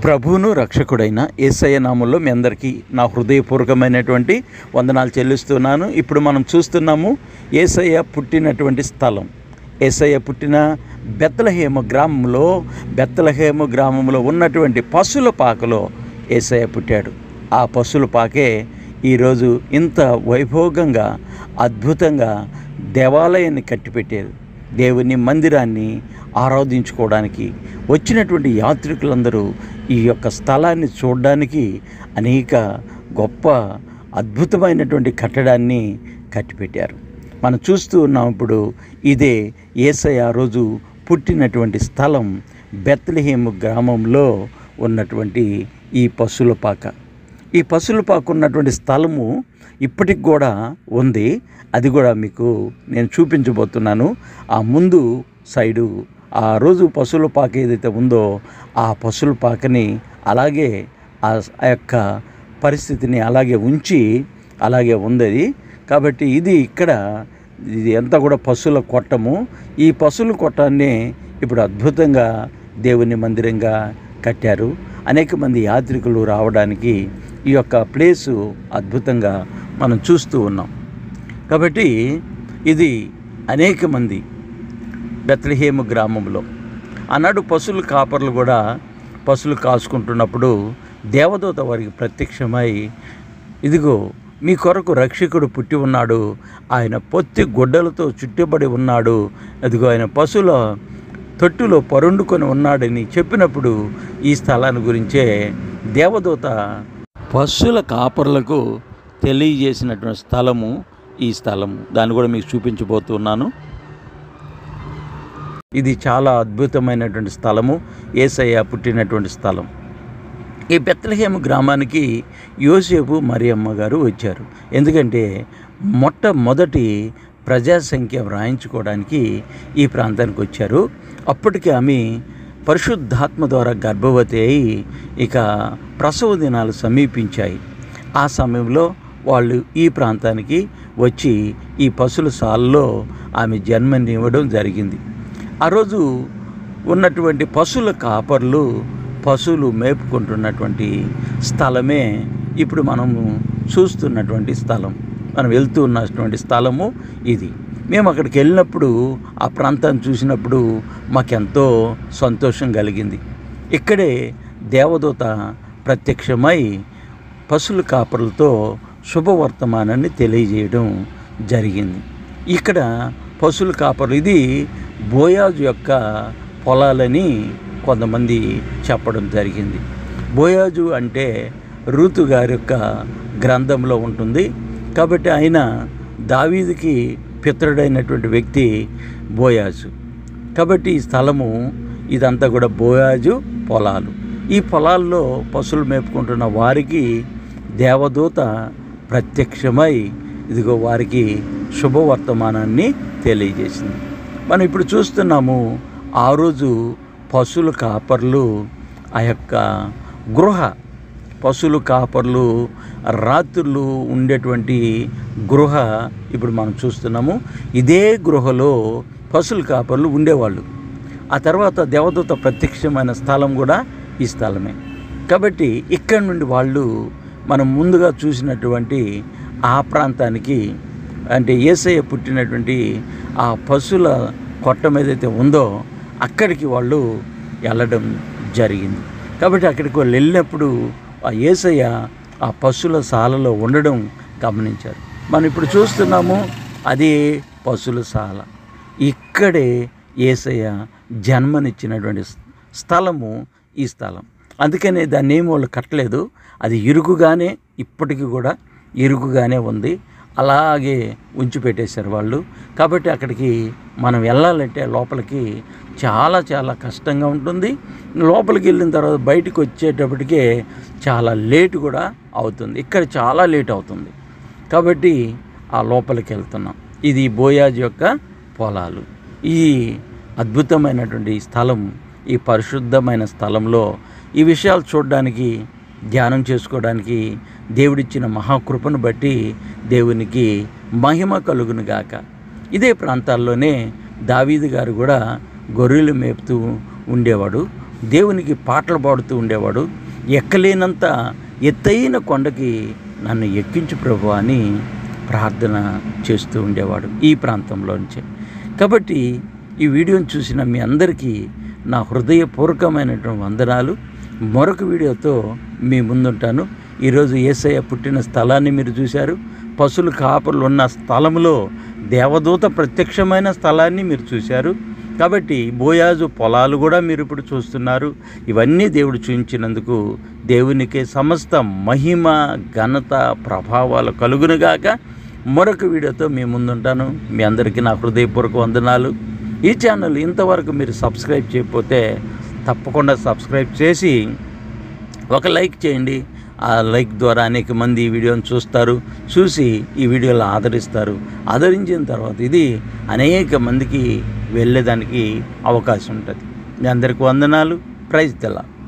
ప్రభువును రక్షకుడైన యేసయ్య నామములో మీ అందరికీ నా హృదయపూర్వకమైనటువంటి వందనాలు చెల్లిస్తున్నాను. ఇప్పుడు మనం చూస్తున్నాము యేసయ్య పుట్టినటువంటి స్థలం. యేసయ్య పుట్టిన బెత్లెహేము గ్రామంలో ఉన్నటువంటి పశుల పాకలో యేసయ్య పుట్టాడు. ఆ పశుల పాకే ఈరోజు ఇంత వైభోగంగా అద్భుతంగా దేవాలయాన్ని కట్టిపెట్టారు. దేవుని మందిరాన్ని ఆరాధించుకోవడానికి వచ్చినటువంటి యాత్రికులందరూ ఈ యొక్క స్థలాన్ని చూడడానికి అనేక గొప్ప అద్భుతమైనటువంటి కట్టడాన్ని కట్టిపెట్టారు. మనం చూస్తూ ఉన్నాం. ఇప్పుడు ఇదే యేసయ్య ఆ రోజు పుట్టినటువంటి స్థలం బెత్లెహేము గ్రామంలో ఉన్నటువంటి ఈ పశుల పాక. ఈ పశుల పాక ఉన్నటువంటి స్థలము ఇప్పటికి కూడా ఉంది. అది కూడా మీకు నేను చూపించబోతున్నాను. ఆ ముందు సైడు ఆ రోజు పశువుల పాక ఏదైతే ఉందో ఆ పశువుల పాకని అలాగే ఆ యొక్క పరిస్థితిని అలాగే ఉంచి అలాగే ఉంది. కాబట్టి ఇది అంతా కూడా పశువుల కొట్టము. ఈ పశువుల కొట్టాన్ని ఇప్పుడు అద్భుతంగా దేవుని మందిరంగా కట్టారు. అనేక మంది యాత్రికులు రావడానికి ఈ యొక్క ప్లేసు అద్భుతంగా మనం చూస్తూ ఉన్నాం. కాబట్టి ఇది అనేక మంది బెత్లెహేము గ్రామంలో ఆనాడు పశువుల కాపర్లు కూడా పశువులు కాసుకుంటున్నప్పుడు దేవదూత వారికి ప్రత్యక్షమై, ఇదిగో మీ కొరకు రక్షకుడు పుట్టి ఉన్నాడు, ఆయన పొత్తి గుడ్డలతో చుట్టబడి ఉన్నాడు, అదిగో ఆయన పశువుల తొట్టులో పరుండుకొని ఉన్నాడని చెప్పినప్పుడు ఈ స్థలాన్ని గురించే దేవదూత పశువుల కాపర్లకు తెలియజేసినటువంటి స్థలము ఈ స్థలము. దాన్ని కూడా మీకు చూపించబోతున్నాను. ఇది చాలా అద్భుతమైనటువంటి స్థలము, యేసయ్య పుట్టినటువంటి స్థలం. ఈ బెత్లెహేము గ్రామానికి యోసేపు మరియమ్మ గారు వచ్చారు. ఎందుకంటే మొట్టమొదటి ప్రజాసంఖ్య వ్రాయించుకోవడానికి ఈ ప్రాంతానికి వచ్చారు. అప్పటికి ఆమె పరిశుద్ధాత్మ ద్వారా గర్భవతి అయి ఇక ప్రసవ దినాలు సమీపించాయి. ఆ సమయంలో వాళ్ళు ఈ ప్రాంతానికి వచ్చి ఈ పశువుల సాలలో ఆమె జన్మనివ్వడం జరిగింది. ఆ రోజు ఉన్నటువంటి పశువుల కాపర్లు పశువులు మేపుకుంటున్నటువంటి స్థలమే ఇప్పుడు మనము చూస్తున్నటువంటి స్థలం, మనం వెళ్తూ ఉన్నటువంటి స్థలము ఇది. మేము అక్కడికి వెళ్ళినప్పుడు ఆ ప్రాంతాన్ని చూసినప్పుడు మాకెంతో సంతోషం కలిగింది. ఇక్కడే దేవదూత ప్రత్యక్షమై పశువుల కాపర్లతో శుభవర్తమానాన్ని తెలియజేయడం జరిగింది. ఇక్కడ పశువుల కాపర్లు, ఇది బోయాజు యొక్క పొలాలని కొంతమంది చెప్పడం జరిగింది. బోయాజు అంటే రూతు గారి యొక్క గ్రంథంలో ఉంటుంది. కాబట్టి ఆయన దావీదుకి పితరుడైనటువంటి వ్యక్తి బోయాజు. కాబట్టి ఈ స్థలము ఇదంతా కూడా బోయాజు పొలాలు. ఈ పొలాల్లో పశువులు మేపుకుంటున్న వారికి దేవదూత ప్రత్యక్షమై ఇదిగో వారికి శుభవర్తమానాన్ని తెలియజేసింది. మనం ఇప్పుడు చూస్తున్నాము. ఆ రోజు పశువుల కాపర్లు ఆ యొక్క పశువుల కాపర్లు రాత్రులు ఉండేటువంటి గృహ ఇప్పుడు మనం చూస్తున్నాము. ఇదే గృహలో పశువుల కాపర్లు ఉండేవాళ్ళు. ఆ తర్వాత దేవదూత ప్రత్యక్షమైన స్థలం కూడా ఈ స్థలమే. కాబట్టి ఇక్కడి నుండి వాళ్ళు మనం ముందుగా చూసినటువంటి ఆ ప్రాంతానికి, అంటే యేసయ్య పుట్టినటువంటి ఆ పశువుల కొట్టం ఏదైతే ఉందో అక్కడికి వాళ్ళు వెళ్ళడం జరిగింది. కాబట్టి అక్కడికి వాళ్ళు వెళ్ళినప్పుడు ఆ యేసయ్య ఆ పశువుల సాలలో ఉండడం గమనించారు. మనం ఇప్పుడు చూస్తున్నాము అదే పశువుల సాల. ఇక్కడే యేసయ్య జన్మనిచ్చినటువంటి స్థలము ఈ స్థలం. అందుకనే దాన్ని ఏమి వాళ్ళు కట్టలేదు. అది ఇరుకుగానే ఇప్పటికీ కూడా ఇరుకుగానే ఉంది. అలాగే ఉంచిపెట్టేశారు వాళ్ళు. కాబట్టి అక్కడికి మనం వెళ్ళాలంటే లోపలికి చాలా చాలా కష్టంగా ఉంటుంది. లోపలికి వెళ్ళిన తర్వాత బయటకు వచ్చేటప్పటికే చాలా లేటు కూడా అవుతుంది. ఇక్కడ చాలా లేట్ అవుతుంది. కాబట్టి ఆ లోపలికి వెళ్తున్నాం. ఇది బోయాజు యొక్క పొలాలు. ఈ అద్భుతమైనటువంటి స్థలం, ఈ పరిశుద్ధమైన స్థలంలో ఈ విషయాలు చూడడానికి, ధ్యానం చేసుకోవడానికి దేవుడిచ్చిన మహాకృపను బట్టి దేవునికి మహిమ కలుగును గాక. ఇదే ప్రాంతాల్లోనే దావీదు గారు కూడా గొర్రెలు మేపుతూ ఉండేవాడు. దేవునికి పాటలు పాడుతూ ఉండేవాడు. ఎక్కలేనంత ఎత్తైన కొండకి నన్ను ఎక్కించు ప్రభువా అని ప్రార్థన చేస్తూ ఉండేవాడు ఈ ప్రాంతంలో నుంచే. కాబట్టి ఈ వీడియోని చూసిన మీ అందరికీ నా హృదయపూర్వకమైనటువంటి వందనాలు. మరొక వీడియోతో మీ ముందుంటాను. ఈరోజు యేసయ్య పుట్టిన స్థలాన్ని మీరు చూశారు. పశువుల కాపర్లు ఉన్న స్థలంలో దేవదూత ప్రత్యక్షమైన స్థలాన్ని మీరు చూశారు. కాబట్టి బోయాజు పొలాలు కూడా మీరు ఇప్పుడు చూస్తున్నారు. ఇవన్నీ దేవుడు చూపించినందుకు దేవునికే సమస్త మహిమ, ఘనత, ప్రభావాలు కలుగునుగాక. మరొక వీడియోతో మీ ముందుంటాను. మీ అందరికీ నా హృదయపూర్వక వందనాలు. ఈ ఛానల్ ఇంతవరకు మీరు సబ్స్క్రైబ్ చేయకపోతే తప్పకుండా సబ్స్క్రైబ్ చేసి ఒక లైక్ చేయండి. ఆ లైక్ ద్వారా అనేక మంది ఈ వీడియోని చూసి ఈ వీడియోలు ఆదరిస్తారు. ఆదరించిన తర్వాత ఇది అనేక మందికి వెళ్ళేదానికి అవకాశం ఉంటుంది. మీ అందరికీ వందనాలు. Praise the lord.